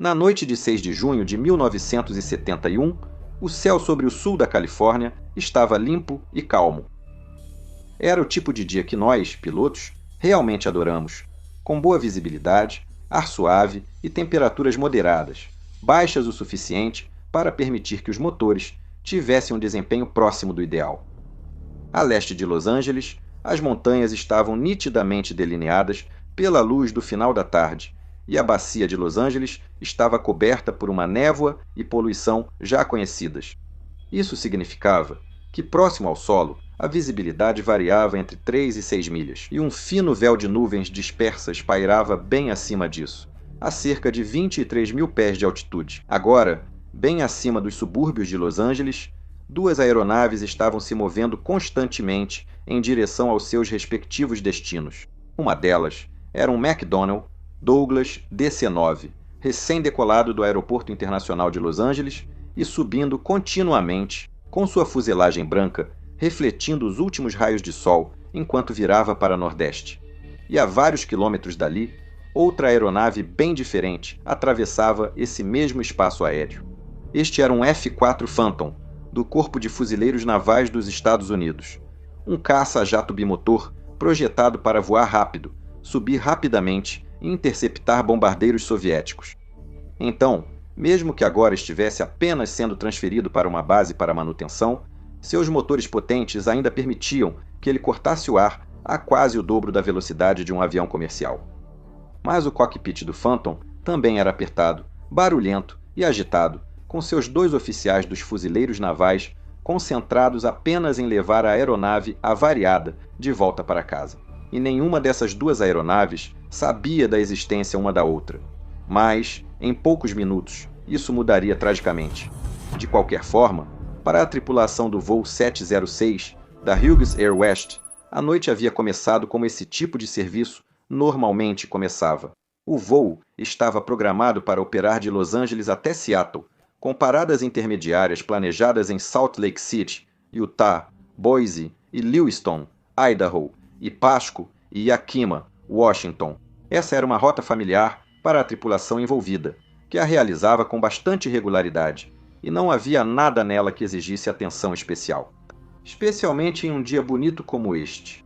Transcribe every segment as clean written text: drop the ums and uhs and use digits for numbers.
Na noite de 6 de junho de 1971, o céu sobre o sul da Califórnia estava limpo e calmo. Era o tipo de dia que nós, pilotos, realmente adoramos, com boa visibilidade, ar suave e temperaturas moderadas, baixas o suficiente para permitir que os motores tivessem um desempenho próximo do ideal. A leste de Los Angeles, as montanhas estavam nitidamente delineadas pela luz do final da tarde, e a bacia de Los Angeles estava coberta por uma névoa e poluição já conhecidas. Isso significava que, próximo ao solo, a visibilidade variava entre 3 e 6 milhas, e um fino véu de nuvens dispersas pairava bem acima disso, a cerca de 23 mil pés de altitude. Agora, bem acima dos subúrbios de Los Angeles, duas aeronaves estavam se movendo constantemente em direção aos seus respectivos destinos. Uma delas era um McDonnell Douglas DC-9, recém-decolado do Aeroporto Internacional de Los Angeles e subindo continuamente, com sua fuselagem branca refletindo os últimos raios de sol enquanto virava para nordeste. E a vários quilômetros dali, outra aeronave bem diferente atravessava esse mesmo espaço aéreo. Este era um F-4 Phantom, do Corpo de Fuzileiros Navais dos Estados Unidos. Um caça-jato bimotor projetado para voar rápido, subir rapidamente e interceptar bombardeiros soviéticos. Então, mesmo que agora estivesse apenas sendo transferido para uma base para manutenção, seus motores potentes ainda permitiam que ele cortasse o ar a quase o dobro da velocidade de um avião comercial. Mas o cockpit do Phantom também era apertado, barulhento e agitado, com seus dois oficiais dos fuzileiros navais concentrados apenas em levar a aeronave avariada de volta para casa. E nenhuma dessas duas aeronaves sabia da existência uma da outra. Mas, em poucos minutos, isso mudaria tragicamente. De qualquer forma, para a tripulação do voo 706 da Hughes Air West, a noite havia começado como esse tipo de serviço normalmente começava. O voo estava programado para operar de Los Angeles até Seattle, com paradas intermediárias planejadas em Salt Lake City, Utah, Boise e Lewiston, Idaho, e Pasco e Yakima, Washington. Essa era uma rota familiar para a tripulação envolvida, que a realizava com bastante regularidade, e não havia nada nela que exigisse atenção especial. Especialmente em um dia bonito como este.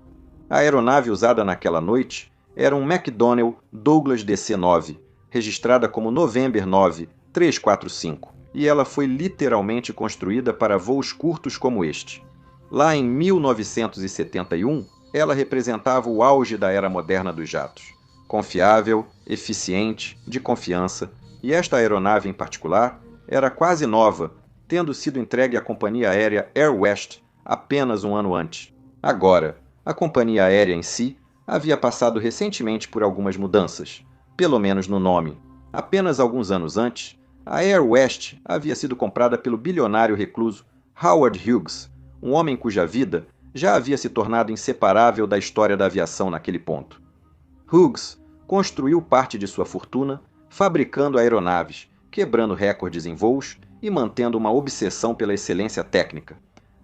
A aeronave usada naquela noite era um McDonnell Douglas DC-9, registrada como November 9 345, e ela foi literalmente construída para voos curtos como este. Lá em 1971, ela representava o auge da era moderna dos jatos. Confiável, eficiente, de confiança, e esta aeronave em particular era quase nova, tendo sido entregue à companhia aérea Air West apenas um ano antes. Agora, a companhia aérea em si havia passado recentemente por algumas mudanças, pelo menos no nome. Apenas alguns anos antes, a Air West havia sido comprada pelo bilionário recluso Howard Hughes, um homem cuja vida já havia se tornado inseparável da história da aviação naquele ponto. Hughes construiu parte de sua fortuna fabricando aeronaves, quebrando recordes em voos e mantendo uma obsessão pela excelência técnica.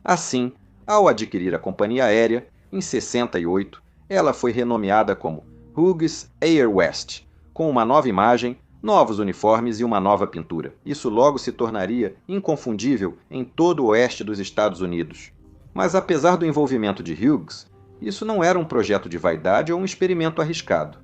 Assim, ao adquirir a companhia aérea, em 68, ela foi renomeada como Hughes Air West, com uma nova imagem, novos uniformes e uma nova pintura. Isso logo se tornaria inconfundível em todo o oeste dos Estados Unidos. Mas apesar do envolvimento de Hughes, isso não era um projeto de vaidade ou um experimento arriscado.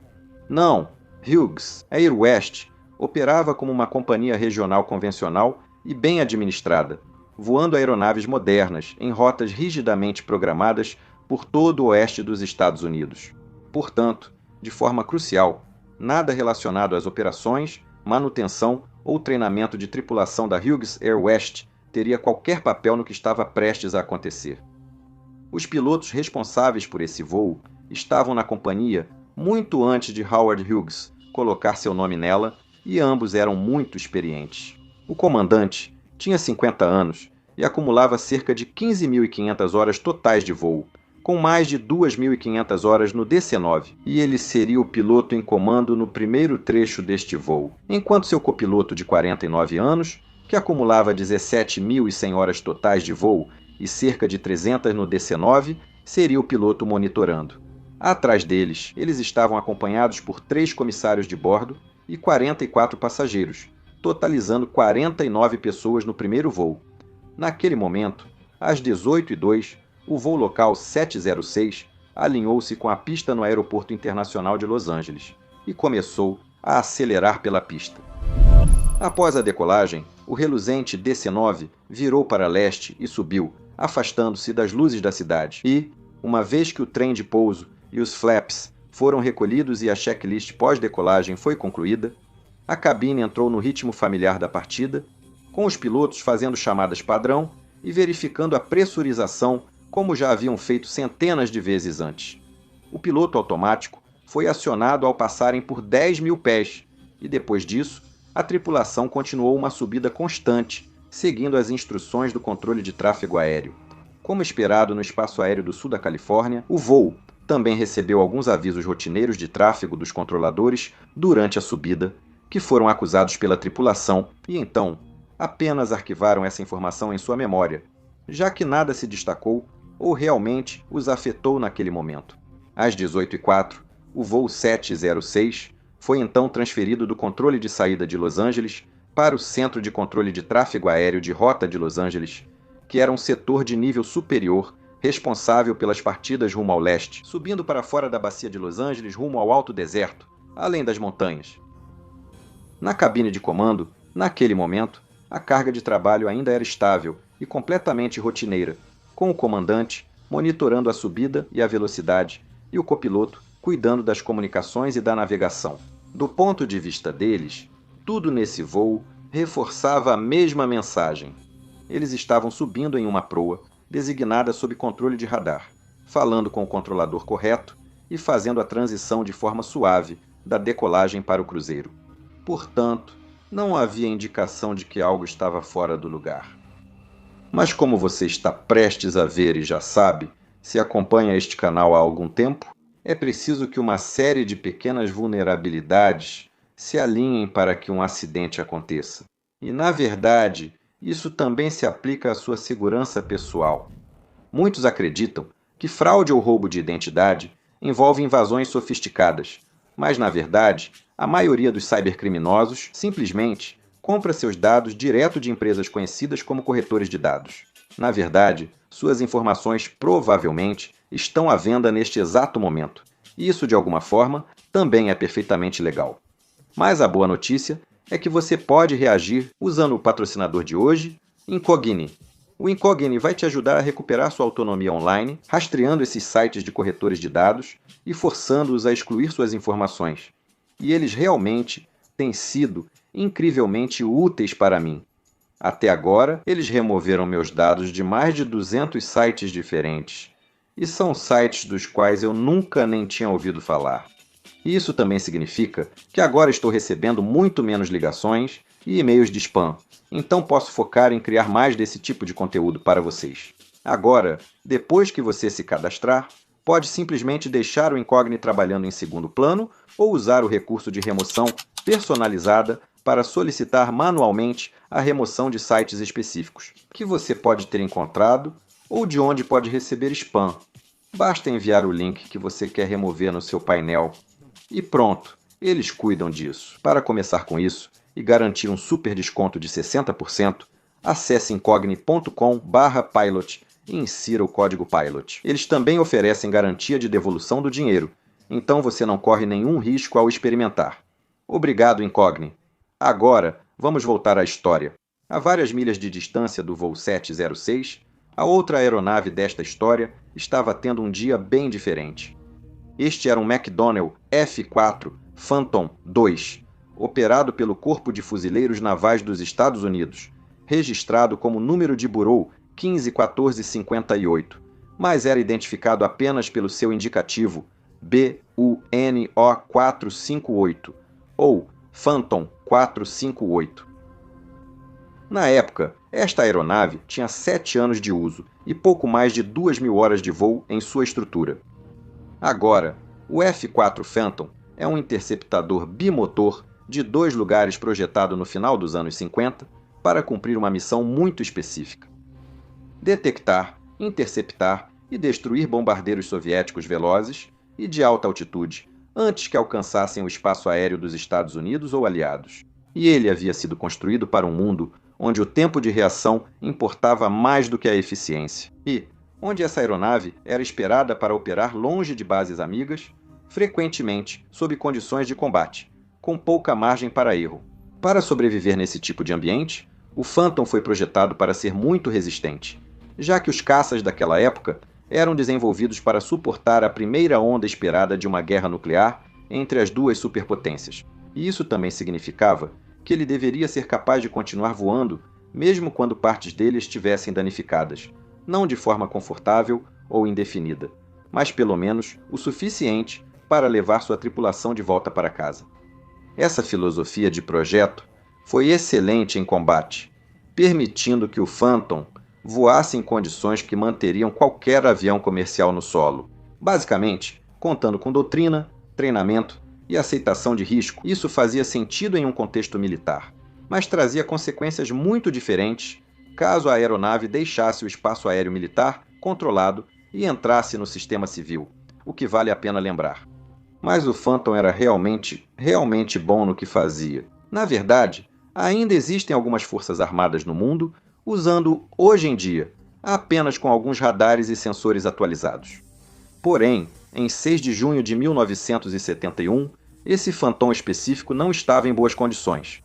Não, Hughes Air West operava como uma companhia regional convencional e bem administrada, voando aeronaves modernas em rotas rigidamente programadas por todo o oeste dos Estados Unidos. Portanto, de forma crucial, nada relacionado às operações, manutenção ou treinamento de tripulação da Hughes Air West teria qualquer papel no que estava prestes a acontecer. Os pilotos responsáveis por esse voo estavam na companhia muito antes de Howard Hughes colocar seu nome nela, e ambos eram muito experientes. O comandante tinha 50 anos e acumulava cerca de 15.500 horas totais de voo, com mais de 2.500 horas no DC-9, e ele seria o piloto em comando no primeiro trecho deste voo, enquanto seu copiloto de 49 anos, que acumulava 17.100 horas totais de voo e cerca de 300 no DC-9, seria o piloto monitorando. Atrás deles, eles estavam acompanhados por 3 comissários de bordo e 44 passageiros, totalizando 49 pessoas no primeiro voo. Naquele momento, às 18h02, o voo local 706 alinhou-se com a pista no Aeroporto Internacional de Los Angeles e começou a acelerar pela pista. Após a decolagem, o reluzente DC-9 virou para leste e subiu, afastando-se das luzes da cidade. E, uma vez que o trem de pouso e os flaps foram recolhidos e a checklist pós-decolagem foi concluída, a cabine entrou no ritmo familiar da partida, com os pilotos fazendo chamadas padrão e verificando a pressurização como já haviam feito centenas de vezes antes. O piloto automático foi acionado ao passarem por 10.000 pés e, depois disso, a tripulação continuou uma subida constante, seguindo as instruções do controle de tráfego aéreo. Como esperado no espaço aéreo do sul da Califórnia, o voo também recebeu alguns avisos rotineiros de tráfego dos controladores durante a subida, que foram acusados pela tripulação e então apenas arquivaram essa informação em sua memória, já que nada se destacou ou realmente os afetou naquele momento. Às 18h04, o voo 706 foi então transferido do controle de saída de Los Angeles para o Centro de Controle de Tráfego Aéreo de Rota de Los Angeles, que era um setor de nível superior responsável pelas partidas rumo ao leste, subindo para fora da bacia de Los Angeles rumo ao alto deserto, além das montanhas. Na cabine de comando, naquele momento, a carga de trabalho ainda era estável e completamente rotineira, com o comandante monitorando a subida e a velocidade e o copiloto cuidando das comunicações e da navegação. Do ponto de vista deles, tudo nesse voo reforçava a mesma mensagem. Eles estavam subindo em uma proa, designada sob controle de radar, falando com o controlador correto e fazendo a transição de forma suave da decolagem para o cruzeiro. Portanto, não havia indicação de que algo estava fora do lugar. Mas como você está prestes a ver e já sabe, se acompanha este canal há algum tempo, é preciso que uma série de pequenas vulnerabilidades se alinhem para que um acidente aconteça. E, na verdade, isso também se aplica à sua segurança pessoal. Muitos acreditam que fraude ou roubo de identidade envolve invasões sofisticadas, mas, na verdade, a maioria dos cybercriminosos simplesmente compra seus dados direto de empresas conhecidas como corretores de dados. Na verdade, suas informações provavelmente estão à venda neste exato momento, e isso, de alguma forma, também é perfeitamente legal. Mas a boa notícia é que você pode reagir usando o patrocinador de hoje, Incogni. O Incogni vai te ajudar a recuperar sua autonomia online, rastreando esses sites de corretores de dados e forçando-os a excluir suas informações. E eles realmente têm sido incrivelmente úteis para mim. Até agora, eles removeram meus dados de mais de 200 sites diferentes. E são sites dos quais eu nunca nem tinha ouvido falar. Isso também significa que agora estou recebendo muito menos ligações e e-mails de spam, então posso focar em criar mais desse tipo de conteúdo para vocês. Agora, depois que você se cadastrar, pode simplesmente deixar o Incogni trabalhando em segundo plano ou usar o recurso de remoção personalizada para solicitar manualmente a remoção de sites específicos, que você pode ter encontrado ou de onde pode receber spam. Basta enviar o link que você quer remover no seu painel. E pronto, eles cuidam disso. Para começar com isso e garantir um super desconto de 60%, acesse incogni.com/pilot e insira o código PILOT. Eles também oferecem garantia de devolução do dinheiro, então você não corre nenhum risco ao experimentar. Obrigado, Incogni. Agora, vamos voltar à história. A várias milhas de distância do voo 706, a outra aeronave desta história estava tendo um dia bem diferente. Este era um McDonnell F-4 Phantom II, operado pelo Corpo de Fuzileiros Navais dos Estados Unidos, registrado como número de Bureau 151458, mas era identificado apenas pelo seu indicativo BUNO458, ou Phantom 458. Na época, esta aeronave tinha 7 anos de uso e pouco mais de 2.000 horas de voo em sua estrutura. Agora, o F-4 Phantom é um interceptador bimotor de 2 lugares projetado no final dos anos 50 para cumprir uma missão muito específica: detectar, interceptar e destruir bombardeiros soviéticos velozes e de alta altitude, antes que alcançassem o espaço aéreo dos Estados Unidos ou aliados. e ele havia sido construído para um mundo onde o tempo de reação importava mais do que a eficiência, e onde essa aeronave era esperada para operar longe de bases amigas, frequentemente sob condições de combate, com pouca margem para erro. Para sobreviver nesse tipo de ambiente, o Phantom foi projetado para ser muito resistente, já que os caças daquela época eram desenvolvidos para suportar a primeira onda esperada de uma guerra nuclear entre as duas superpotências. E isso também significava que ele deveria ser capaz de continuar voando mesmo quando partes dele estivessem danificadas, não de forma confortável ou indefinida, mas pelo menos o suficiente para levar sua tripulação de volta para casa. Essa filosofia de projeto foi excelente em combate, permitindo que o Phantom voasse em condições que manteriam qualquer avião comercial no solo. Basicamente, contando com doutrina, treinamento e aceitação de risco, isso fazia sentido em um contexto militar, mas trazia consequências muito diferentes caso a aeronave deixasse o espaço aéreo militar controlado e entrasse no sistema civil, o que vale a pena lembrar. Mas o Phantom era realmente bom no que fazia. Na verdade, ainda existem algumas forças armadas no mundo usando, hoje em dia, apenas com alguns radares e sensores atualizados. Porém, em 6 de junho de 1971, esse Phantom específico não estava em boas condições.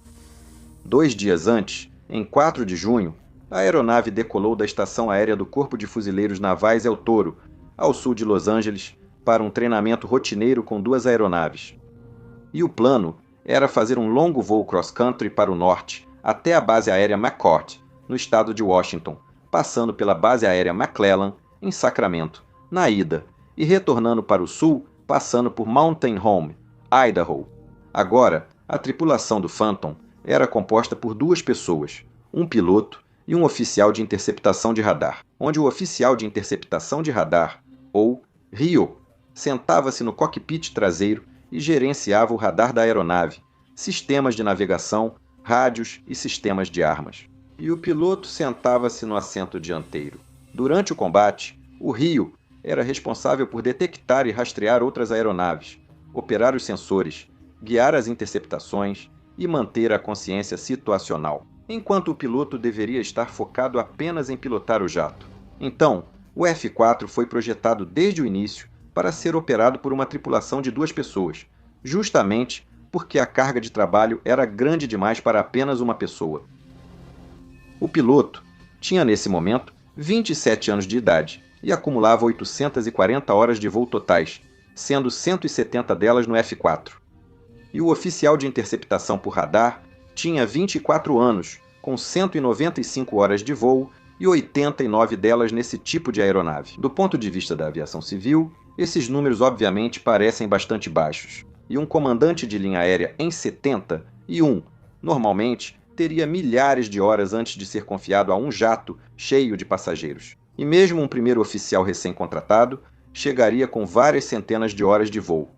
2 dias antes, em 4 de junho, a aeronave decolou da estação aérea do Corpo de Fuzileiros Navais El Toro, ao sul de Los Angeles, para um treinamento rotineiro com 2 aeronaves. E o plano era fazer um longo voo cross-country para o norte, até a base aérea McCord, no estado de Washington, passando pela base aérea McClellan, em Sacramento, na ida, e retornando para o sul, passando por Mountain Home, Idaho. Agora, a tripulação do Phantom era composta por 2 pessoas, um piloto e um oficial de interceptação de radar, onde o oficial de interceptação de radar, ou RIO, sentava-se no cockpit traseiro e gerenciava o radar da aeronave, sistemas de navegação, rádios e sistemas de armas. E o piloto sentava-se no assento dianteiro. Durante o combate, o RIO era responsável por detectar e rastrear outras aeronaves, operar os sensores, guiar as interceptações e manter a consciência situacional, enquanto o piloto deveria estar focado apenas em pilotar o jato. Então, o F-4 foi projetado desde o início para ser operado por uma tripulação de 2 pessoas, justamente porque a carga de trabalho era grande demais para apenas uma pessoa. O piloto tinha nesse momento 27 anos de idade e acumulava 840 horas de voo totais, sendo 170 delas no F-4. E o oficial de interceptação por radar tinha 24 anos, com 195 horas de voo e 89 delas nesse tipo de aeronave. Do ponto de vista da aviação civil, esses números obviamente parecem bastante baixos, e um comandante de linha aérea em 71, normalmente, teria milhares de horas antes de ser confiado a um jato cheio de passageiros. E mesmo um primeiro oficial recém-contratado chegaria com várias centenas de horas de voo.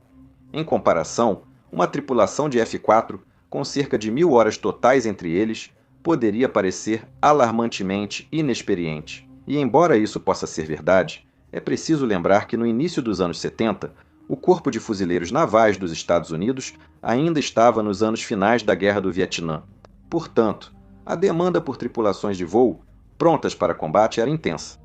Em comparação, uma tripulação de F-4, com cerca de 1000 horas totais entre eles, poderia parecer alarmantemente inexperiente. E embora isso possa ser verdade, é preciso lembrar que no início dos anos 70, o Corpo de Fuzileiros Navais dos Estados Unidos ainda estava nos anos finais da Guerra do Vietnã. Portanto, a demanda por tripulações de voo prontas para combate era intensa.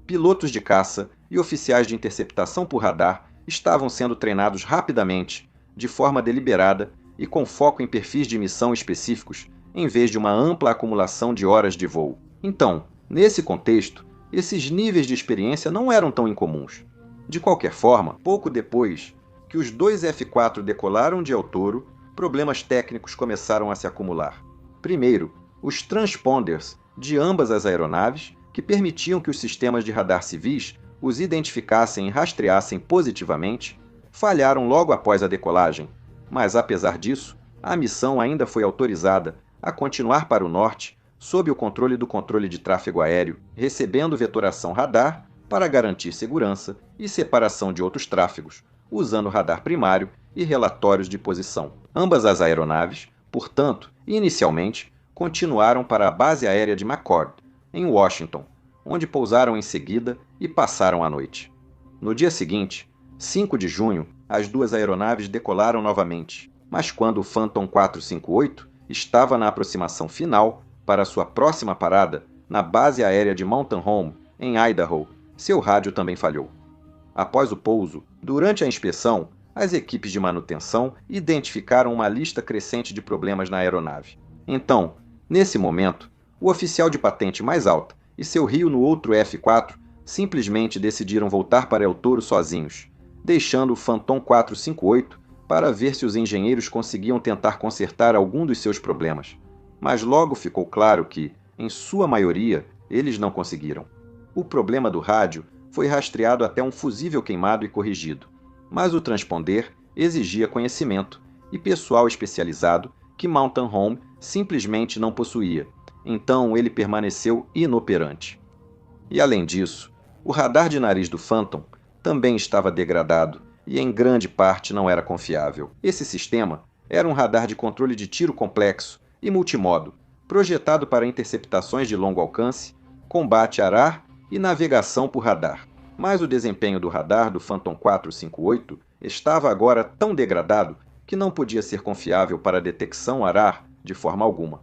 Pilotos de caça e oficiais de interceptação por radar estavam sendo treinados rapidamente, de forma deliberada e com foco em perfis de missão específicos, em vez de uma ampla acumulação de horas de voo. Então, nesse contexto, esses níveis de experiência não eram tão incomuns. De qualquer forma, pouco depois que os 2 F-4 decolaram de El Toro, problemas técnicos começaram a se acumular. Primeiro, os transponders de ambas as aeronaves, que permitiam que os sistemas de radar civis os identificassem e rastreassem positivamente, falharam logo após a decolagem, mas apesar disso, a missão ainda foi autorizada a continuar para o norte sob o controle do controle de tráfego aéreo, recebendo vetoração radar para garantir segurança e separação de outros tráfegos, usando radar primário e relatórios de posição. Ambas as aeronaves, portanto, inicialmente, continuaram para a base aérea de McCord, em Washington, onde pousaram em seguida e passaram a noite. No dia seguinte, 5 de junho, as 2 aeronaves decolaram novamente, mas quando o Phantom 458 estava na aproximação final para sua próxima parada na base aérea de Mountain Home, em Idaho. Seu rádio também falhou. Após o pouso, durante a inspeção, as equipes de manutenção identificaram uma lista crescente de problemas na aeronave. Então, nesse momento, o oficial de patente mais alta e seu rio no outro F-4 simplesmente decidiram voltar para El Toro sozinhos, deixando o Phantom 458 para ver se os engenheiros conseguiam tentar consertar algum dos seus problemas. Mas logo ficou claro que, em sua maioria, eles não conseguiram. O problema do rádio foi rastreado até um fusível queimado e corrigido, mas o transponder exigia conhecimento e pessoal especializado que Mountain Home simplesmente não possuía, então ele permaneceu inoperante. E além disso, o radar de nariz do Phantom também estava degradado e em grande parte não era confiável. Esse sistema era um radar de controle de tiro complexo e multimodo, projetado para interceptações de longo alcance, combate a ar e navegação por radar. Mas o desempenho do radar do Phantom 458 estava agora tão degradado que não podia ser confiável para detecção ar de forma alguma.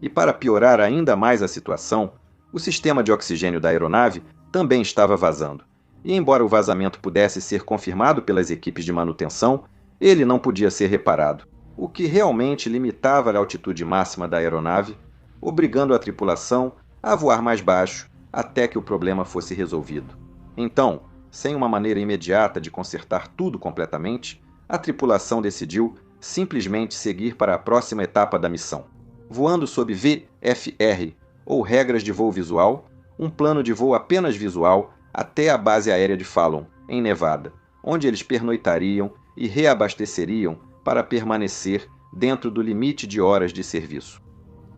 E para piorar ainda mais a situação, o sistema de oxigênio da aeronave também estava vazando. E embora o vazamento pudesse ser confirmado pelas equipes de manutenção, ele não podia ser reparado, o que realmente limitava a altitude máxima da aeronave, obrigando a tripulação a voar mais baixo até que o problema fosse resolvido. Então, sem uma maneira imediata de consertar tudo completamente, a tripulação decidiu simplesmente seguir para a próxima etapa da missão. Voando sob VFR, ou regras de voo visual, um plano de voo apenas visual até a base aérea de Fallon, em Nevada, onde eles pernoitariam e reabasteceriam para permanecer dentro do limite de horas de serviço.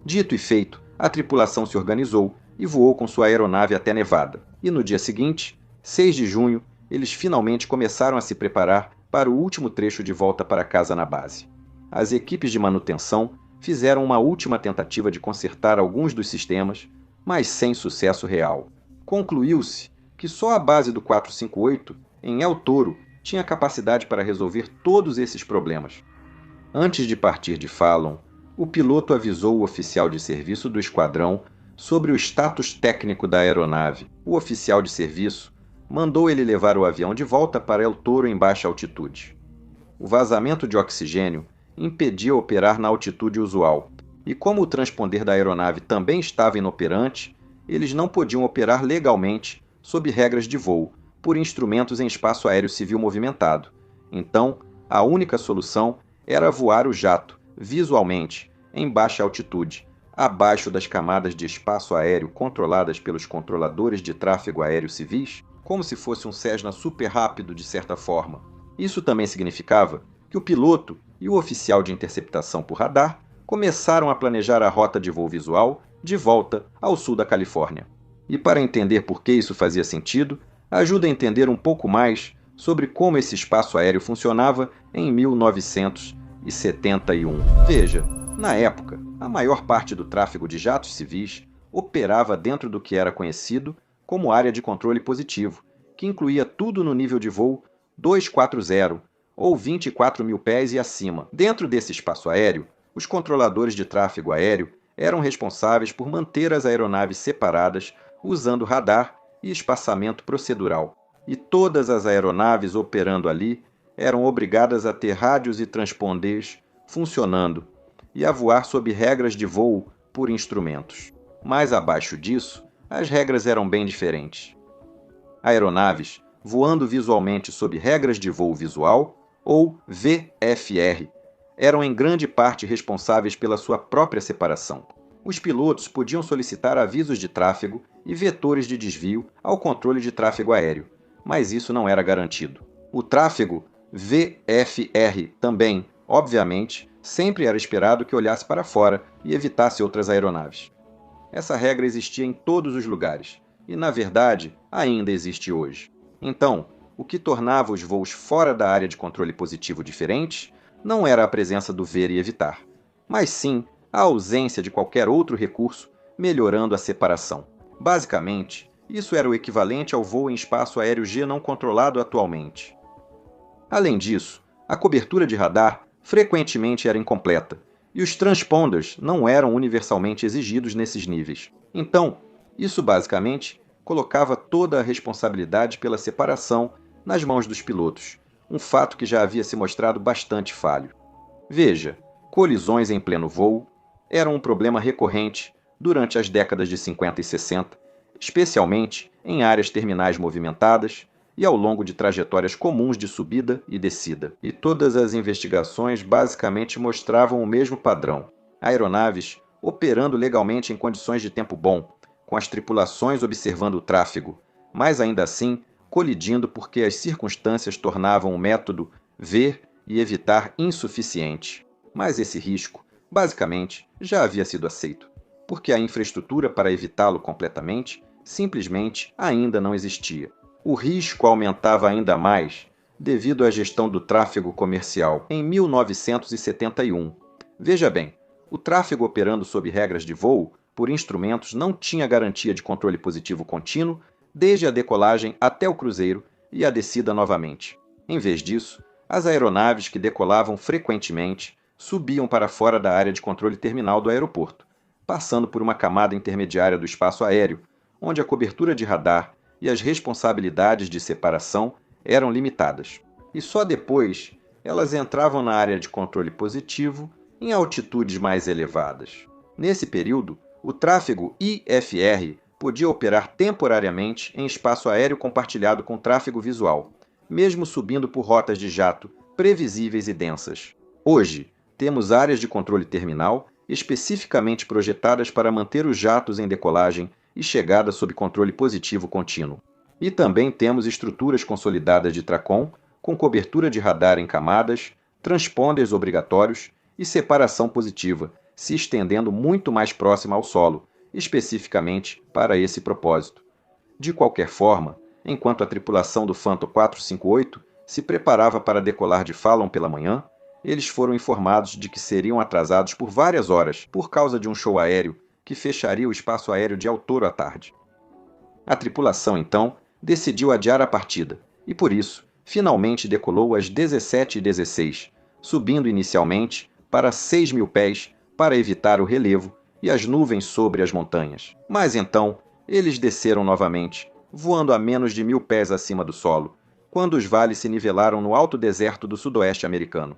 Dito e feito, a tripulação se organizou e voou com sua aeronave até Nevada. E no dia seguinte, 6 de junho, eles finalmente começaram a se preparar para o último trecho de volta para casa na base. As equipes de manutenção fizeram uma última tentativa de consertar alguns dos sistemas, mas sem sucesso real. Concluiu-se que só a base do 458, em El Toro, tinha capacidade para resolver todos esses problemas. Antes de partir de Fallon, o piloto avisou o oficial de serviço do esquadrão sobre o status técnico da aeronave. O oficial de serviço mandou ele levar o avião de volta para El Toro em baixa altitude. O vazamento de oxigênio impedia operar na altitude usual, e como o transponder da aeronave também estava inoperante, eles não podiam operar legalmente sob regras de voo, por instrumentos em espaço aéreo civil movimentado. Então, a única solução era voar o jato, visualmente, em baixa altitude, abaixo das camadas de espaço aéreo controladas pelos controladores de tráfego aéreo civis, como se fosse um Cessna super rápido de certa forma. Isso também significava que o piloto e o oficial de interceptação por radar começaram a planejar a rota de voo visual de volta ao sul da Califórnia. E para entender por que isso fazia sentido, ajuda a entender um pouco mais sobre como esse espaço aéreo funcionava em 1971. Veja, na época, a maior parte do tráfego de jatos civis operava dentro do que era conhecido como área de controle positivo, que incluía tudo no nível de voo 240, ou 24 mil pés e acima. Dentro desse espaço aéreo, os controladores de tráfego aéreo eram responsáveis por manter as aeronaves separadas usando radar e espaçamento procedural. E todas as aeronaves operando ali eram obrigadas a ter rádios e transponders funcionando e a voar sob regras de voo por instrumentos. Mais abaixo disso, as regras eram bem diferentes. Aeronaves voando visualmente sob regras de voo visual, ou VFR, eram em grande parte responsáveis pela sua própria separação. Os pilotos podiam solicitar avisos de tráfego e vetores de desvio ao controle de tráfego aéreo, mas isso não era garantido. O tráfego VFR também, obviamente, sempre era esperado que olhasse para fora e evitasse outras aeronaves. Essa regra existia em todos os lugares, e na verdade ainda existe hoje. Então, o que tornava os voos fora da área de controle positivo diferentes não era a presença do ver e evitar, mas sim a ausência de qualquer outro recurso melhorando a separação. Basicamente, isso era o equivalente ao voo em espaço aéreo G não controlado atualmente. Além disso, a cobertura de radar frequentemente era incompleta, e os transponders não eram universalmente exigidos nesses níveis. Então, isso basicamente colocava toda a responsabilidade pela separação nas mãos dos pilotos, um fato que já havia se mostrado bastante falho. Veja, colisões em pleno voo eram um problema recorrente durante as décadas de 50 e 60, especialmente em áreas terminais movimentadas e ao longo de trajetórias comuns de subida e descida. E todas as investigações basicamente mostravam o mesmo padrão: aeronaves operando legalmente em condições de tempo bom, com as tripulações observando o tráfego, mas ainda assim colidindo porque as circunstâncias tornavam o método ver e evitar insuficiente. Mas esse risco, basicamente, já havia sido aceito, porque a infraestrutura para evitá-lo completamente simplesmente ainda não existia. O risco aumentava ainda mais devido à gestão do tráfego comercial em 1971. Veja bem, o tráfego operando sob regras de voo por instrumentos não tinha garantia de controle positivo contínuo desde a decolagem até o cruzeiro e a descida novamente. Em vez disso, as aeronaves que decolavam frequentemente subiam para fora da área de controle terminal do aeroporto, passando por uma camada intermediária do espaço aéreo, onde a cobertura de radar e as responsabilidades de separação eram limitadas. E só depois elas entravam na área de controle positivo em altitudes mais elevadas. Nesse período, o tráfego IFR podia operar temporariamente em espaço aéreo compartilhado com tráfego visual, mesmo subindo por rotas de jato previsíveis e densas. Hoje, temos áreas de controle terminal especificamente projetadas para manter os jatos em decolagem e chegada sob controle positivo contínuo. E também temos estruturas consolidadas de TRACON, com cobertura de radar em camadas, transponders obrigatórios e separação positiva, se estendendo muito mais próxima ao solo, especificamente para esse propósito. De qualquer forma, enquanto a tripulação do Phantom 458 se preparava para decolar de Fallon pela manhã, eles foram informados de que seriam atrasados por várias horas por causa de um show aéreo que fecharia o espaço aéreo de El Toro à tarde. A tripulação, então, decidiu adiar a partida e, por isso, finalmente decolou às 17h16, subindo inicialmente para 6.000 pés para evitar o relevo e as nuvens sobre as montanhas. Mas então, eles desceram novamente, voando a menos de 1.000 pés acima do solo, quando os vales se nivelaram no alto deserto do sudoeste americano.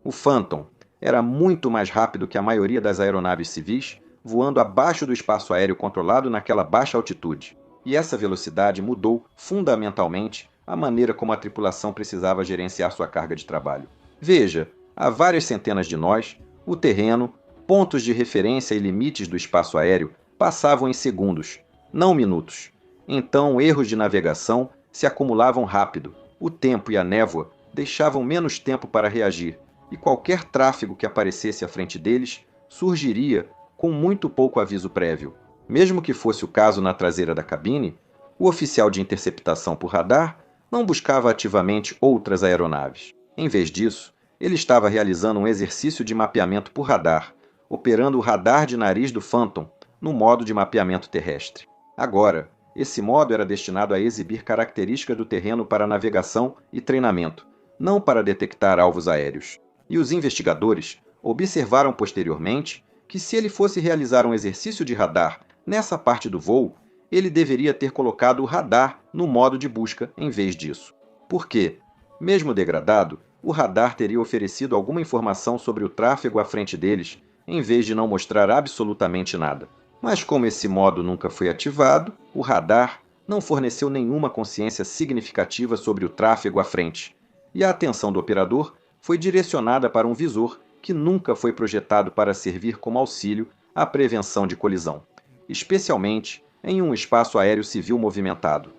O Phantom era muito mais rápido que a maioria das aeronaves civis, voando abaixo do espaço aéreo controlado naquela baixa altitude. E essa velocidade mudou fundamentalmente a maneira como a tripulação precisava gerenciar sua carga de trabalho. Veja, a várias centenas de nós, o terreno, pontos de referência e limites do espaço aéreo passavam em segundos, não minutos. Então, erros de navegação se acumulavam rápido. O tempo e a névoa deixavam menos tempo para reagir, e qualquer tráfego que aparecesse à frente deles surgiria com muito pouco aviso prévio. Mesmo que fosse o caso na traseira da cabine, o oficial de interceptação por radar não buscava ativamente outras aeronaves. Em vez disso, ele estava realizando um exercício de mapeamento por radar, operando o radar de nariz do Phantom no modo de mapeamento terrestre. Agora, esse modo era destinado a exibir características do terreno para navegação e treinamento, não para detectar alvos aéreos. E os investigadores observaram posteriormente que, se ele fosse realizar um exercício de radar nessa parte do voo, ele deveria ter colocado o radar no modo de busca em vez disso. Porque, mesmo degradado, o radar teria oferecido alguma informação sobre o tráfego à frente deles, em vez de não mostrar absolutamente nada. Mas como esse modo nunca foi ativado, o radar não forneceu nenhuma consciência significativa sobre o tráfego à frente, e a atenção do operador foi direcionada para um visor que nunca foi projetado para servir como auxílio à prevenção de colisão, especialmente em um espaço aéreo civil movimentado.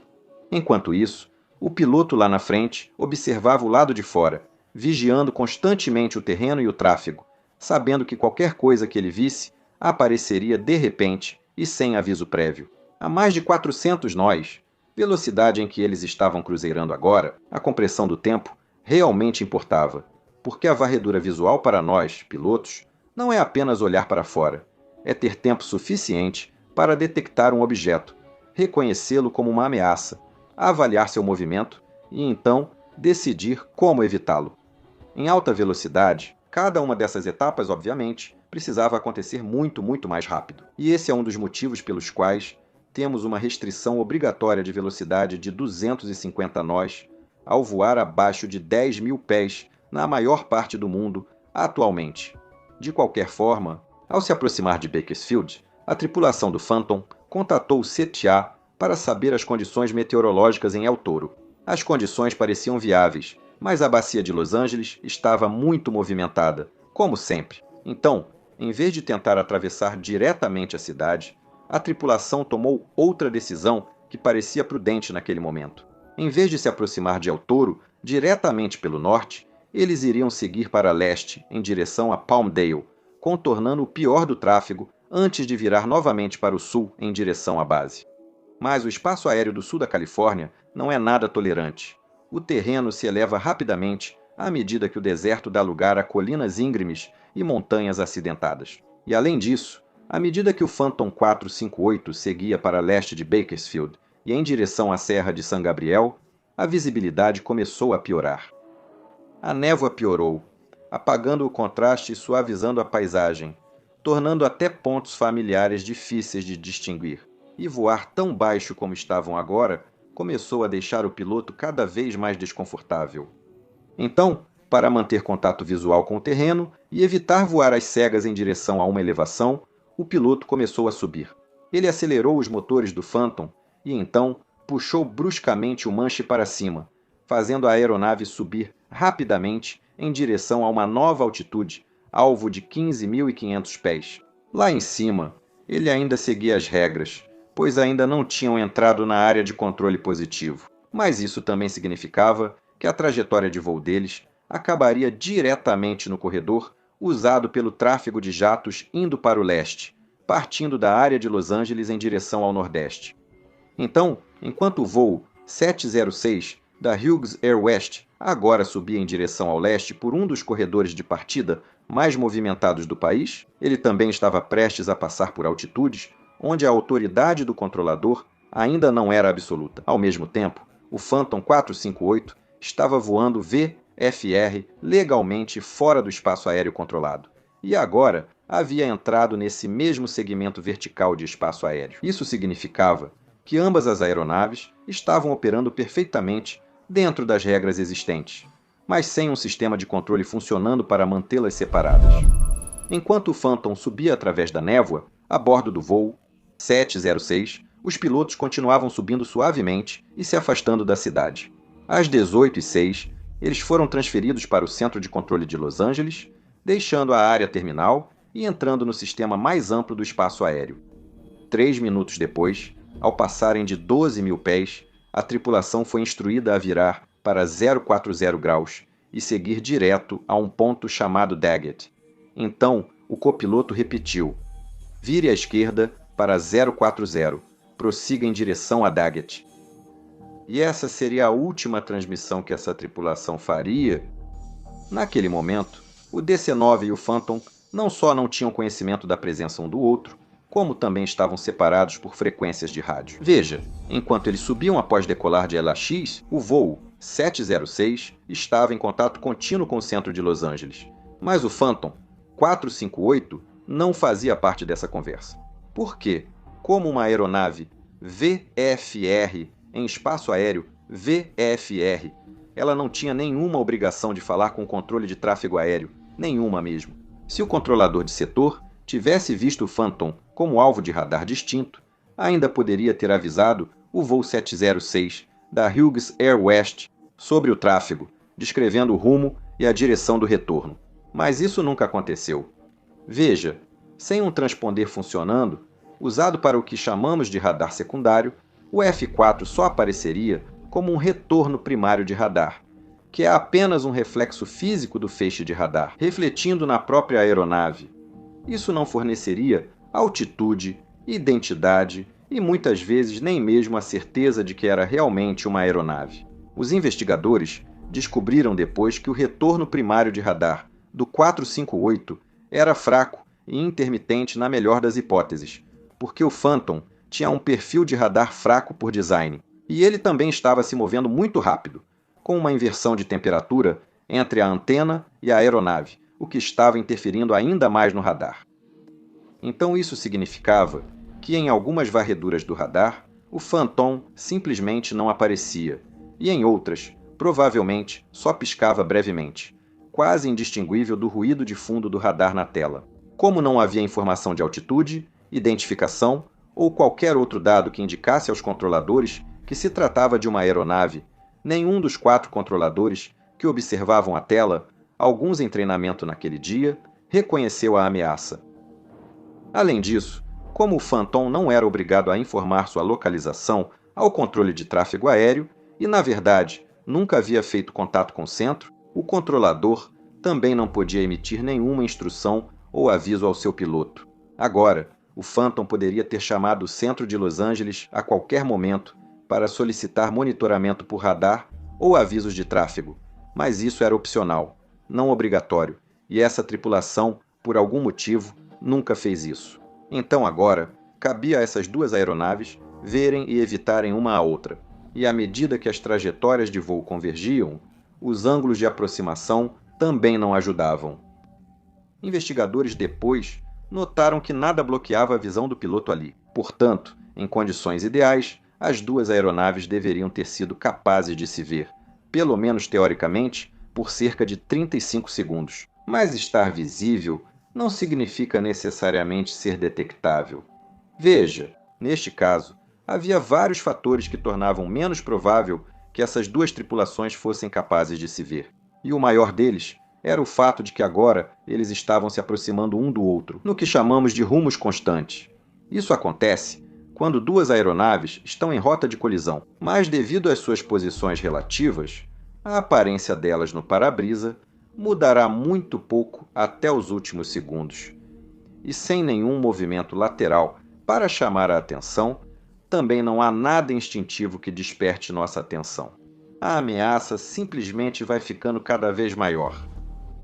Enquanto isso, o piloto lá na frente observava o lado de fora, vigiando constantemente o terreno e o tráfego, sabendo que qualquer coisa que ele visse apareceria de repente e sem aviso prévio. A mais de 400 nós, velocidade em que eles estavam cruzeirando agora, a compressão do tempo realmente importava, porque a varredura visual para nós, pilotos, não é apenas olhar para fora, é ter tempo suficiente para detectar um objeto, reconhecê-lo como uma ameaça, avaliar seu movimento e então decidir como evitá-lo. Em alta velocidade, Cada uma dessas etapas, obviamente, precisava acontecer muito mais rápido. E esse é um dos motivos pelos quais temos uma restrição obrigatória de velocidade de 250 nós ao voar abaixo de 10.000 pés na maior parte do mundo atualmente. De qualquer forma, ao se aproximar de Bakersfield, a tripulação do Phantom contatou o CTA para saber as condições meteorológicas em El Toro. As condições pareciam viáveis, mas a bacia de Los Angeles estava muito movimentada, como sempre. Então, em vez de tentar atravessar diretamente a cidade, a tripulação tomou outra decisão que parecia prudente naquele momento. Em vez de se aproximar de El Toro diretamente pelo norte, eles iriam seguir para leste, em direção a Palmdale, contornando o pior do tráfego antes de virar novamente para o sul, em direção à base. Mas o espaço aéreo do sul da Califórnia não é nada tolerante. O terreno se eleva rapidamente à medida que o deserto dá lugar a colinas íngremes e montanhas acidentadas. E além disso, à medida que o Phantom 458 seguia para leste de Bakersfield e em direção à Serra de San Gabriel, a visibilidade começou a piorar. A névoa piorou, apagando o contraste e suavizando a paisagem, tornando até pontos familiares difíceis de distinguir. E voar tão baixo como estavam agora começou a deixar o piloto cada vez mais desconfortável. Então, para manter contato visual com o terreno e evitar voar às cegas em direção a uma elevação, o piloto começou a subir. Ele acelerou os motores do Phantom e então puxou bruscamente o manche para cima, fazendo a aeronave subir rapidamente em direção a uma nova altitude, alvo de 15.500 pés. Lá em cima, ele ainda seguia as regras, pois ainda não tinham entrado na área de controle positivo. Mas isso também significava que a trajetória de voo deles acabaria diretamente no corredor usado pelo tráfego de jatos indo para o leste, partindo da área de Los Angeles em direção ao nordeste. Então, enquanto o voo 706 da Hughes Air West agora subia em direção ao leste por um dos corredores de partida mais movimentados do país, ele também estava prestes a passar por altitudes onde a autoridade do controlador ainda não era absoluta. Ao mesmo tempo, o Phantom 458 estava voando VFR legalmente fora do espaço aéreo controlado, e agora havia entrado nesse mesmo segmento vertical de espaço aéreo. Isso significava que ambas as aeronaves estavam operando perfeitamente dentro das regras existentes, mas sem um sistema de controle funcionando para mantê-las separadas. Enquanto o Phantom subia através da névoa, a bordo do voo 706, os pilotos continuavam subindo suavemente e se afastando da cidade. Às 18h06, eles foram transferidos para o centro de controle de Los Angeles, deixando a área terminal e entrando no sistema mais amplo do espaço aéreo. 3 minutos depois, ao passarem de 12.000 pés, a tripulação foi instruída a virar para 040 graus e seguir direto a um ponto chamado Daggett. Então, o copiloto repetiu: vire à esquerda para 040, prossiga em direção a Daggett. E essa seria a última transmissão que essa tripulação faria. Naquele momento, o DC-9 e o Phantom não só não tinham conhecimento da presença um do outro, como também estavam separados por frequências de rádio. Veja, enquanto eles subiam após decolar de LAX, o voo 706 estava em contato contínuo com o centro de Los Angeles, mas o Phantom 458 não fazia parte dessa conversa. Porque, como uma aeronave VFR em espaço aéreo VFR, ela não tinha nenhuma obrigação de falar com o controle de tráfego aéreo, nenhuma mesmo. Se o controlador de setor tivesse visto o Phantom como alvo de radar distinto, ainda poderia ter avisado o voo 706 da Hughes Air West sobre o tráfego, descrevendo o rumo e a direção do retorno. Mas isso nunca aconteceu. Veja, sem um transponder funcionando, usado para o que chamamos de radar secundário, o F4 só apareceria como um retorno primário de radar, que é apenas um reflexo físico do feixe de radar, refletindo na própria aeronave. Isso não forneceria altitude, identidade e muitas vezes nem mesmo a certeza de que era realmente uma aeronave. Os investigadores descobriram depois que o retorno primário de radar do 458 era fraco e intermitente na melhor das hipóteses, porque o Phantom tinha um perfil de radar fraco por design, e ele também estava se movendo muito rápido, com uma inversão de temperatura entre a antena e a aeronave, o que estava interferindo ainda mais no radar. Então isso significava que em algumas varreduras do radar, o Phantom simplesmente não aparecia, e em outras, provavelmente, só piscava brevemente, quase indistinguível do ruído de fundo do radar na tela. Como não havia informação de altitude, identificação ou qualquer outro dado que indicasse aos controladores que se tratava de uma aeronave, nenhum dos 4 controladores que observavam a tela, alguns em treinamento naquele dia, reconheceu a ameaça. Além disso, como o Phantom não era obrigado a informar sua localização ao controle de tráfego aéreo e, na verdade, nunca havia feito contato com o centro, o controlador também não podia emitir nenhuma instrução ou aviso ao seu piloto. Agora, o Phantom poderia ter chamado o centro de Los Angeles a qualquer momento para solicitar monitoramento por radar ou avisos de tráfego, mas isso era opcional, não obrigatório, e essa tripulação, por algum motivo, nunca fez isso. Então agora, cabia a essas 2 aeronaves verem e evitarem uma a outra, e à medida que as trajetórias de voo convergiam, os ângulos de aproximação também não ajudavam. Investigadores depois notaram que nada bloqueava a visão do piloto ali. Portanto, em condições ideais, as 2 aeronaves deveriam ter sido capazes de se ver, pelo menos teoricamente, por cerca de 35 segundos. Mas estar visível não significa necessariamente ser detectável. Veja, neste caso, havia vários fatores que tornavam menos provável que essas 2 tripulações fossem capazes de se ver. E o maior deles era o fato de que agora eles estavam se aproximando um do outro, no que chamamos de rumos constantes. Isso acontece quando 2 aeronaves estão em rota de colisão, mas devido às suas posições relativas, a aparência delas no para-brisa mudará muito pouco até os últimos segundos. E sem nenhum movimento lateral para chamar a atenção, também não há nada instintivo que desperte nossa atenção. A ameaça simplesmente vai ficando cada vez maior.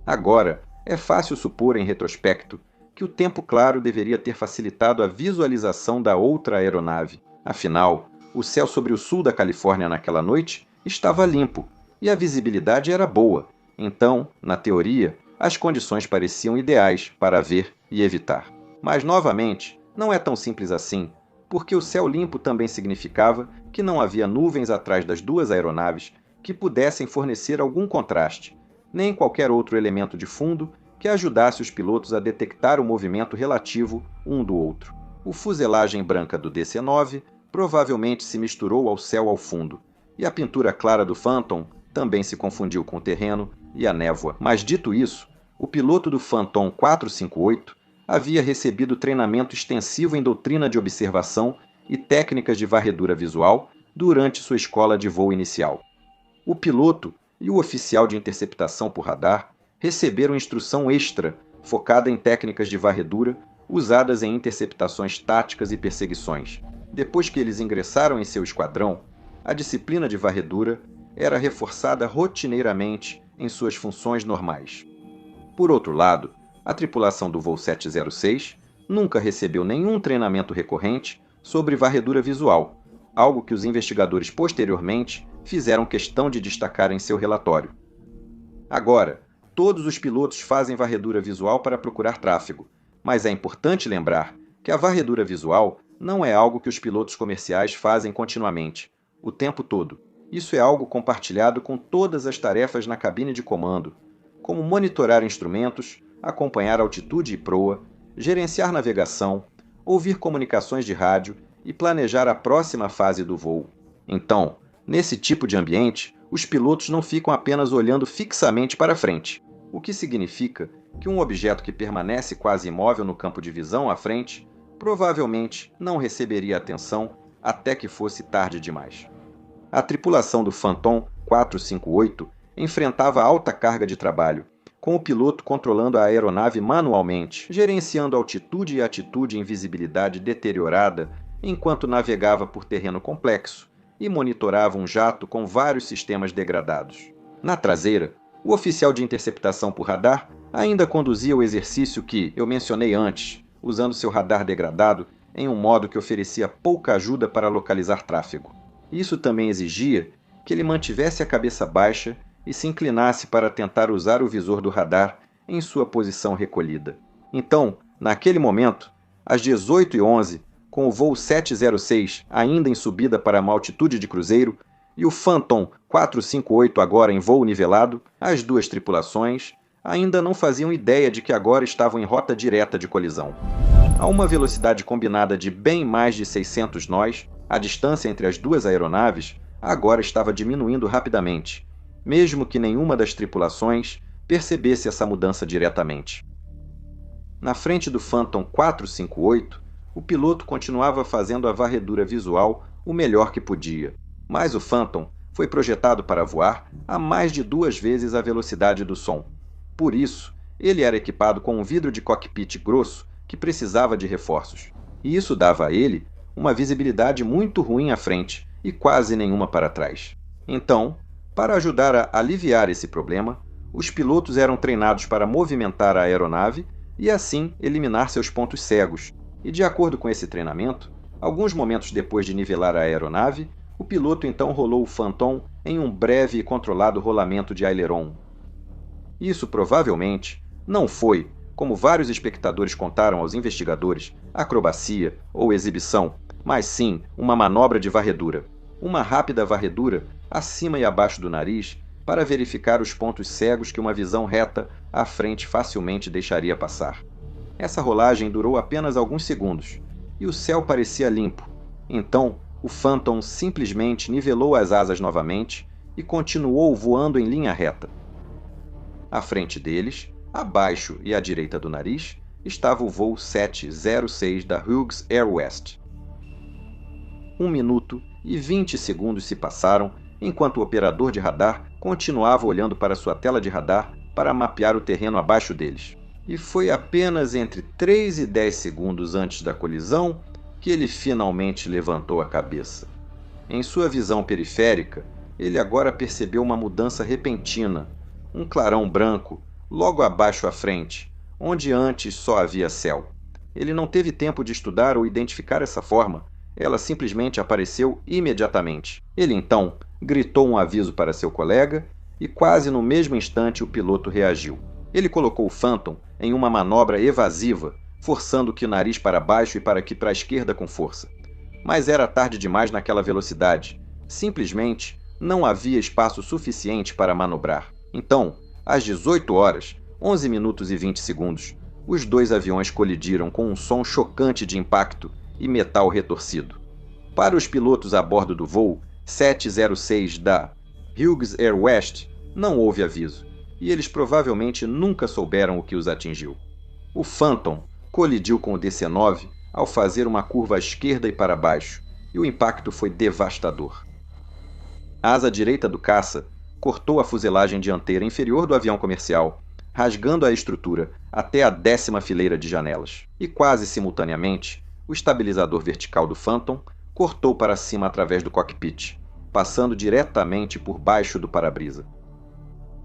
Agora, é fácil supor em retrospecto que o tempo claro deveria ter facilitado a visualização da outra aeronave. Afinal, o céu sobre o sul da Califórnia naquela noite estava limpo e a visibilidade era boa. Então, na teoria, as condições pareciam ideais para ver e evitar. Mas, novamente, não é tão simples assim, porque o céu limpo também significava que não havia nuvens atrás das 2 aeronaves que pudessem fornecer algum contraste, nem qualquer outro elemento de fundo que ajudasse os pilotos a detectar o movimento relativo um do outro. O fuselagem branca do DC-9 provavelmente se misturou ao céu ao fundo, e a pintura clara do Phantom também se confundiu com o terreno e a névoa. Mas dito isso, o piloto do Phantom 458 havia recebido treinamento extensivo em doutrina de observação e técnicas de varredura visual durante sua escola de voo inicial. O piloto e o oficial de interceptação por radar receberam instrução extra focada em técnicas de varredura usadas em interceptações táticas e perseguições. Depois que eles ingressaram em seu esquadrão, a disciplina de varredura era reforçada rotineiramente em suas funções normais. Por outro lado, a tripulação do voo 706 nunca recebeu nenhum treinamento recorrente sobre varredura visual, algo que os investigadores posteriormente fizeram questão de destacar em seu relatório. Agora, todos os pilotos fazem varredura visual para procurar tráfego, mas é importante lembrar que a varredura visual não é algo que os pilotos comerciais fazem continuamente, o tempo todo. Isso é algo compartilhado com todas as tarefas na cabine de comando, como monitorar instrumentos, acompanhar altitude e proa, gerenciar navegação, ouvir comunicações de rádio e planejar a próxima fase do voo. Então, nesse tipo de ambiente, os pilotos não ficam apenas olhando fixamente para frente, o que significa que um objeto que permanece quase imóvel no campo de visão à frente provavelmente não receberia atenção até que fosse tarde demais. A tripulação do Phantom 458 enfrentava alta carga de trabalho, com o piloto controlando a aeronave manualmente, gerenciando altitude e atitude em visibilidade deteriorada enquanto navegava por terreno complexo e monitorava um jato com vários sistemas degradados. Na traseira, o oficial de interceptação por radar ainda conduzia o exercício que eu mencionei antes, usando seu radar degradado em um modo que oferecia pouca ajuda para localizar tráfego. Isso também exigia que ele mantivesse a cabeça baixa e se inclinasse para tentar usar o visor do radar em sua posição recolhida. Então, naquele momento, às 18h11, com o voo 706 ainda em subida para uma altitude de cruzeiro e o Phantom 458 agora em voo nivelado, as duas tripulações ainda não faziam ideia de que agora estavam em rota direta de colisão. A uma velocidade combinada de bem mais de 600 nós, a distância entre as duas aeronaves agora estava diminuindo rapidamente, mesmo que nenhuma das tripulações percebesse essa mudança diretamente. Na frente do Phantom 458, o piloto continuava fazendo a varredura visual o melhor que podia, mas o Phantom foi projetado para voar a mais de 2 vezes a velocidade do som. Por isso, ele era equipado com um vidro de cockpit grosso que precisava de reforços, e isso dava a ele uma visibilidade muito ruim à frente e quase nenhuma para trás. Então, para ajudar a aliviar esse problema, os pilotos eram treinados para movimentar a aeronave e assim eliminar seus pontos cegos, e de acordo com esse treinamento, alguns momentos depois de nivelar a aeronave, o piloto então rolou o Phantom em um breve e controlado rolamento de aileron. Isso provavelmente não foi, como vários espectadores contaram aos investigadores, acrobacia ou exibição, mas sim uma manobra de varredura. Uma rápida varredura acima e abaixo do nariz para verificar os pontos cegos que uma visão reta à frente facilmente deixaria passar. Essa rolagem durou apenas alguns segundos, e o céu parecia limpo. Então, o Phantom simplesmente nivelou as asas novamente e continuou voando em linha reta. À frente deles, abaixo e à direita do nariz, estava o voo 706 da Hughes Air West. 1 minuto e 20 segundos se passaram enquanto o operador de radar continuava olhando para sua tela de radar para mapear o terreno abaixo deles. E foi apenas entre 3 e 10 segundos antes da colisão que ele finalmente levantou a cabeça. Em sua visão periférica, ele agora percebeu uma mudança repentina, um clarão branco, logo abaixo à frente, onde antes só havia céu. Ele não teve tempo de estudar ou identificar essa forma, ela simplesmente apareceu imediatamente. Ele então gritou um aviso para seu colega e quase no mesmo instante o piloto reagiu. Ele colocou o Phantom em uma manobra evasiva, forçando que o nariz para baixo e para que para a esquerda com força. Mas era tarde demais naquela velocidade. Simplesmente não havia espaço suficiente para manobrar. Então, às 18 horas, 11 minutos e 20 segundos, os dois aviões colidiram com um som chocante de impacto e metal retorcido. Para os pilotos a bordo do voo 706 da Hughes Air West, não houve aviso, e eles provavelmente nunca souberam o que os atingiu. O Phantom colidiu com o DC-9 ao fazer uma curva à esquerda e para baixo, e o impacto foi devastador. A asa direita do caça cortou a fuselagem dianteira inferior do avião comercial, rasgando a estrutura até a 10ª fileira de janelas. E quase simultaneamente, o estabilizador vertical do Phantom cortou para cima através do cockpit, passando diretamente por baixo do para-brisa.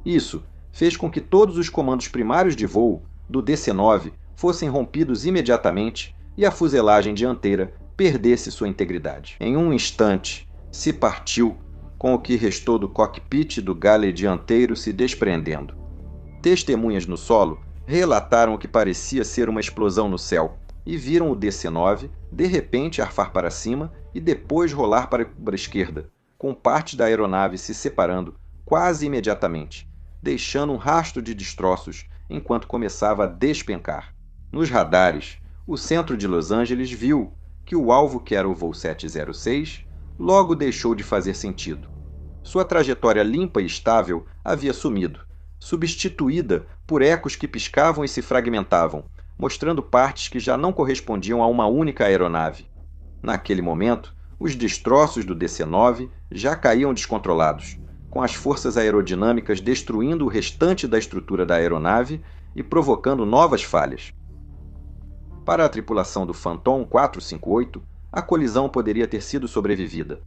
Isso fez com que todos os comandos primários de voo do DC-9 fossem rompidos imediatamente e a fuselagem dianteira perdesse sua integridade. Em um instante, se partiu, com o que restou do cockpit do galley dianteiro se desprendendo. Testemunhas no solo relataram o que parecia ser uma explosão no céu e viram o DC-9 de repente arfar para cima e depois rolar para a esquerda, com parte da aeronave se separando quase imediatamente, deixando um rastro de destroços enquanto começava a despencar. Nos radares, o centro de Los Angeles viu que o alvo, que era o voo 706, logo deixou de fazer sentido. Sua trajetória limpa e estável havia sumido, substituída por ecos que piscavam e se fragmentavam, mostrando partes que já não correspondiam a uma única aeronave. Naquele momento, os destroços do DC-9 já caíam descontrolados, com as forças aerodinâmicas destruindo o restante da estrutura da aeronave e provocando novas falhas. Para a tripulação do Phantom 458, a colisão poderia ter sido sobrevivida.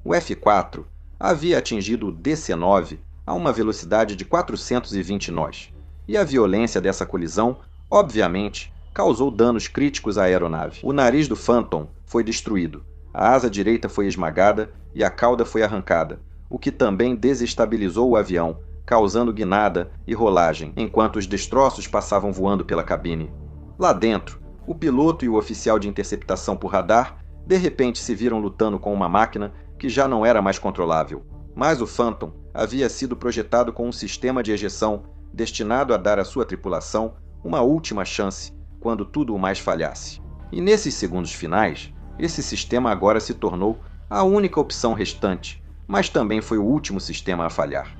O F-4 havia atingido o DC-9 a uma velocidade de 420 nós, e a violência dessa colisão, obviamente, causou danos críticos à aeronave. O nariz do Phantom foi destruído, a asa direita foi esmagada e a cauda foi arrancada, o que também desestabilizou o avião, causando guinada e rolagem, enquanto os destroços passavam voando pela cabine. Lá dentro, o piloto e o oficial de interceptação por radar de repente se viram lutando com uma máquina que já não era mais controlável. Mas o Phantom havia sido projetado com um sistema de ejeção destinado a dar à sua tripulação uma última chance quando tudo o mais falhasse. E nesses segundos finais, esse sistema agora se tornou a única opção restante, mas também foi o último sistema a falhar.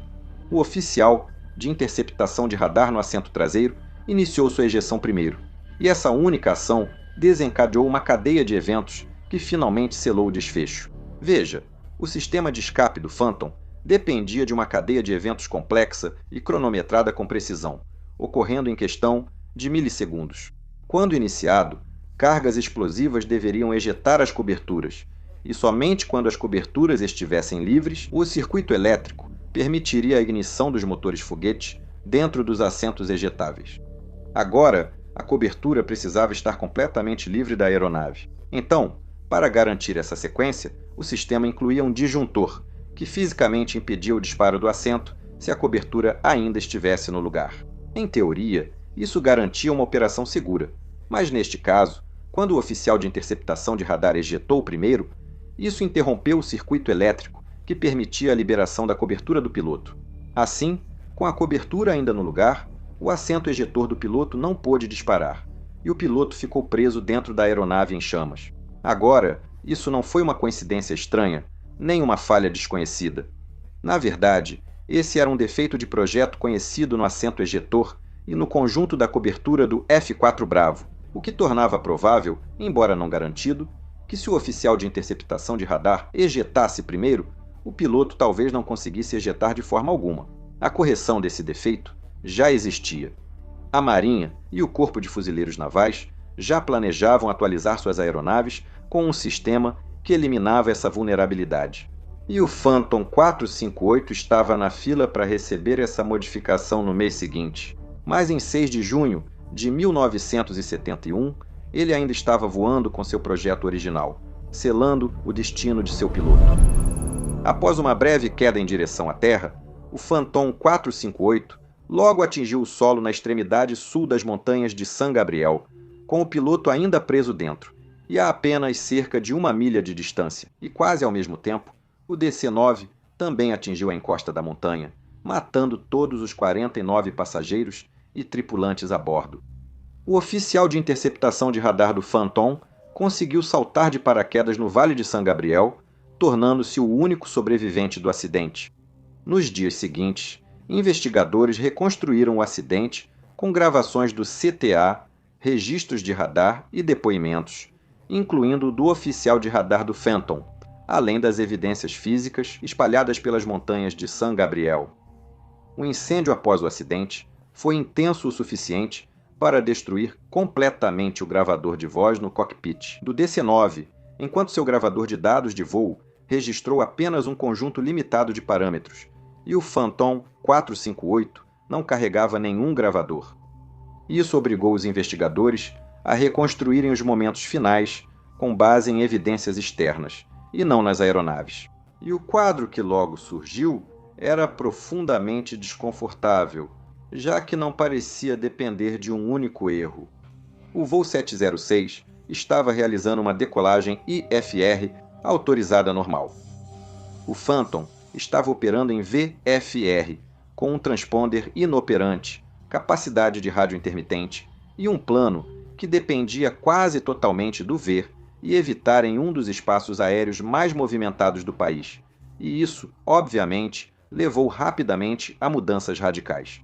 O oficial de interceptação de radar no assento traseiro iniciou sua ejeção primeiro, e essa única ação desencadeou uma cadeia de eventos que finalmente selou o desfecho. Veja, o sistema de escape do Phantom dependia de uma cadeia de eventos complexa e cronometrada com precisão, ocorrendo em questão de milissegundos. Quando iniciado, cargas explosivas deveriam ejetar as coberturas, e somente quando as coberturas estivessem livres, o circuito elétrico permitiria a ignição dos motores foguete dentro dos assentos ejetáveis. Agora, a cobertura precisava estar completamente livre da aeronave. Então, para garantir essa sequência, o sistema incluía um disjuntor, que fisicamente impedia o disparo do assento se a cobertura ainda estivesse no lugar. Em teoria, isso garantia uma operação segura, mas neste caso, quando o oficial de interceptação de radar ejetou primeiro, isso interrompeu o circuito elétrico que permitia a liberação da cobertura do piloto. Assim, com a cobertura ainda no lugar, o assento ejetor do piloto não pôde disparar, e o piloto ficou preso dentro da aeronave em chamas. Agora, isso não foi uma coincidência estranha, nem uma falha desconhecida. Na verdade, esse era um defeito de projeto conhecido no assento ejetor e no conjunto da cobertura do F-4 Bravo, o que tornava provável, embora não garantido, que se o oficial de interceptação de radar ejetasse primeiro, o piloto talvez não conseguisse ejetar de forma alguma. A correção desse defeito já existia. A Marinha e o Corpo de Fuzileiros Navais já planejavam atualizar suas aeronaves com um sistema que eliminava essa vulnerabilidade. E o Phantom 458 estava na fila para receber essa modificação no mês seguinte. Mas em 6 de junho de 1971, ele ainda estava voando com seu projeto original, selando o destino de seu piloto. Após uma breve queda em direção à Terra, o Phantom 458 logo atingiu o solo na extremidade sul das montanhas de San Gabriel, com o piloto ainda preso dentro, e a apenas cerca de 1 milha de distância, e quase ao mesmo tempo, o DC-9 também atingiu a encosta da montanha, matando todos os 49 passageiros e tripulantes a bordo. O oficial de interceptação de radar do Phantom conseguiu saltar de paraquedas no Vale de San Gabriel, tornando-se o único sobrevivente do acidente. Nos dias seguintes, investigadores reconstruíram o acidente com gravações do CTA, registros de radar e depoimentos, incluindo o do oficial de radar do Phantom, além das evidências físicas espalhadas pelas montanhas de San Gabriel. O incêndio após o acidente foi intenso o suficiente para destruir completamente o gravador de voz no cockpit do DC-9, enquanto seu gravador de dados de voo registrou apenas um conjunto limitado de parâmetros, e o Phantom 458 não carregava nenhum gravador. Isso obrigou os investigadores a reconstruírem os momentos finais com base em evidências externas, e não nas aeronaves. E o quadro que logo surgiu era profundamente desconfortável, já que não parecia depender de um único erro. O voo 706 estava realizando uma decolagem IFR autorizada normal. O Phantom estava operando em VFR, com um transponder inoperante, capacidade de rádio intermitente e um plano que dependia quase totalmente do ver e evitar em um dos espaços aéreos mais movimentados do país. E isso, obviamente, levou rapidamente a mudanças radicais.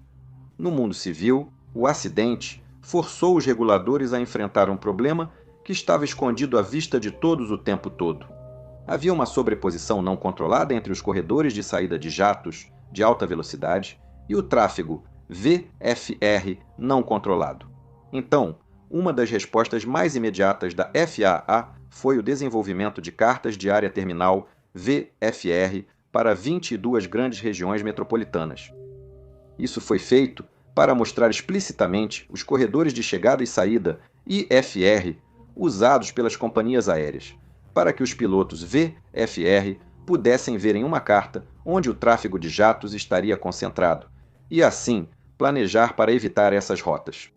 No mundo civil, o acidente forçou os reguladores a enfrentar um problema que estava escondido à vista de todos o tempo todo. Havia uma sobreposição não controlada entre os corredores de saída de jatos de alta velocidade e o tráfego VFR não controlado. Então, uma das respostas mais imediatas da FAA foi o desenvolvimento de cartas de área terminal VFR para 22 grandes regiões metropolitanas. Isso foi feito para mostrar explicitamente os corredores de chegada e saída IFR usados pelas companhias aéreas, para que os pilotos VFR pudessem ver em uma carta onde o tráfego de jatos estaria concentrado, e assim planejar para evitar essas rotas.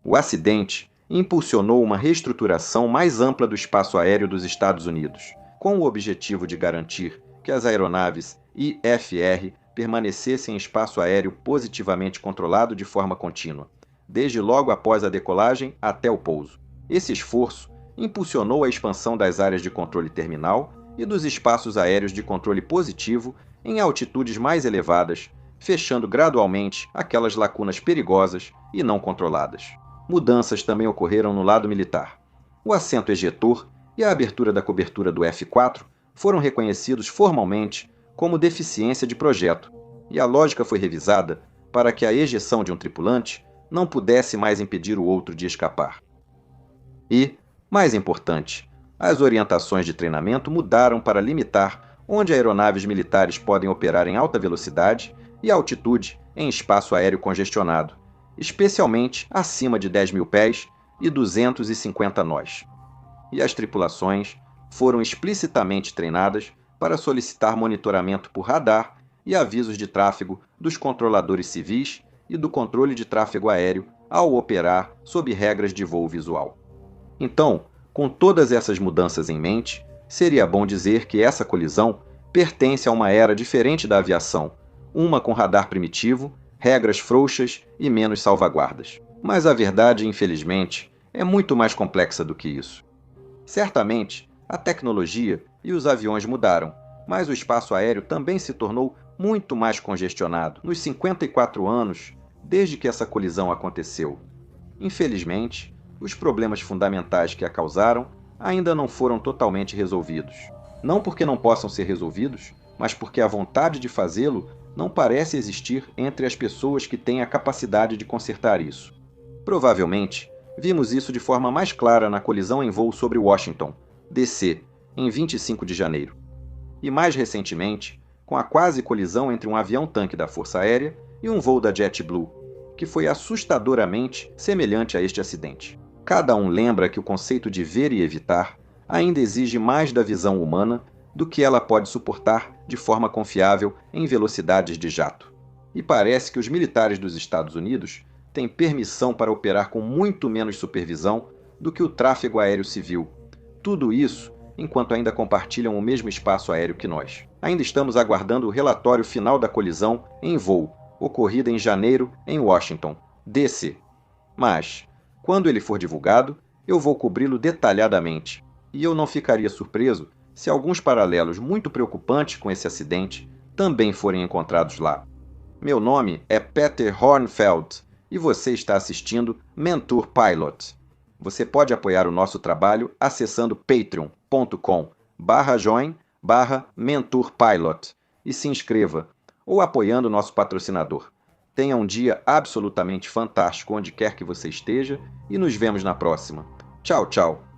O acidente impulsionou uma reestruturação mais ampla do espaço aéreo dos Estados Unidos, com o objetivo de garantir que as aeronaves IFR permanecessem em espaço aéreo positivamente controlado de forma contínua, desde logo após a decolagem até o pouso. Esse esforço impulsionou a expansão das áreas de controle terminal e dos espaços aéreos de controle positivo em altitudes mais elevadas, fechando gradualmente aquelas lacunas perigosas e não controladas. Mudanças também ocorreram no lado militar. O assento ejetor e a abertura da cobertura do F-4 foram reconhecidos formalmente como deficiência de projeto, e a lógica foi revisada para que a ejeção de um tripulante não pudesse mais impedir o outro de escapar. E, mais importante, as orientações de treinamento mudaram para limitar onde aeronaves militares podem operar em alta velocidade e altitude em espaço aéreo congestionado, especialmente acima de 10.000 pés e 250 nós. E as tripulações foram explicitamente treinadas para solicitar monitoramento por radar e avisos de tráfego dos controladores civis e do controle de tráfego aéreo ao operar sob regras de voo visual. Então, com todas essas mudanças em mente, seria bom dizer que essa colisão pertence a uma era diferente da aviação, uma com radar primitivo, regras frouxas e menos salvaguardas. Mas a verdade, infelizmente, é muito mais complexa do que isso. Certamente, a tecnologia e os aviões mudaram, mas o espaço aéreo também se tornou muito mais congestionado nos 54 anos desde que essa colisão aconteceu. Infelizmente, os problemas fundamentais que a causaram ainda não foram totalmente resolvidos. Não porque não possam ser resolvidos, mas porque a vontade de fazê-lo não parece existir entre as pessoas que têm a capacidade de consertar isso. Provavelmente, vimos isso de forma mais clara na colisão em voo sobre Washington, D.C., em 25 de janeiro. E mais recentemente, com a quase colisão entre um avião-tanque da Força Aérea e um voo da JetBlue, que foi assustadoramente semelhante a este acidente. Cada um lembra que o conceito de ver e evitar ainda exige mais da visão humana do que ela pode suportar de forma confiável em velocidades de jato. E parece que os militares dos Estados Unidos têm permissão para operar com muito menos supervisão do que o tráfego aéreo civil. Tudo isso enquanto ainda compartilham o mesmo espaço aéreo que nós. Ainda estamos aguardando o relatório final da colisão em voo, ocorrida em janeiro em Washington, D.C. Mas, quando ele for divulgado, eu vou cobri-lo detalhadamente, e eu não ficaria surpreso se alguns paralelos muito preocupantes com esse acidente também forem encontrados lá. Meu nome é Peter Hornfeld, e você está assistindo Mentor Pilot. Você pode apoiar o nosso trabalho acessando patreon.com/join/mentorpilot e se inscreva, ou apoiando o nosso patrocinador. Tenha um dia absolutamente fantástico onde quer que você esteja e nos vemos na próxima. Tchau, tchau!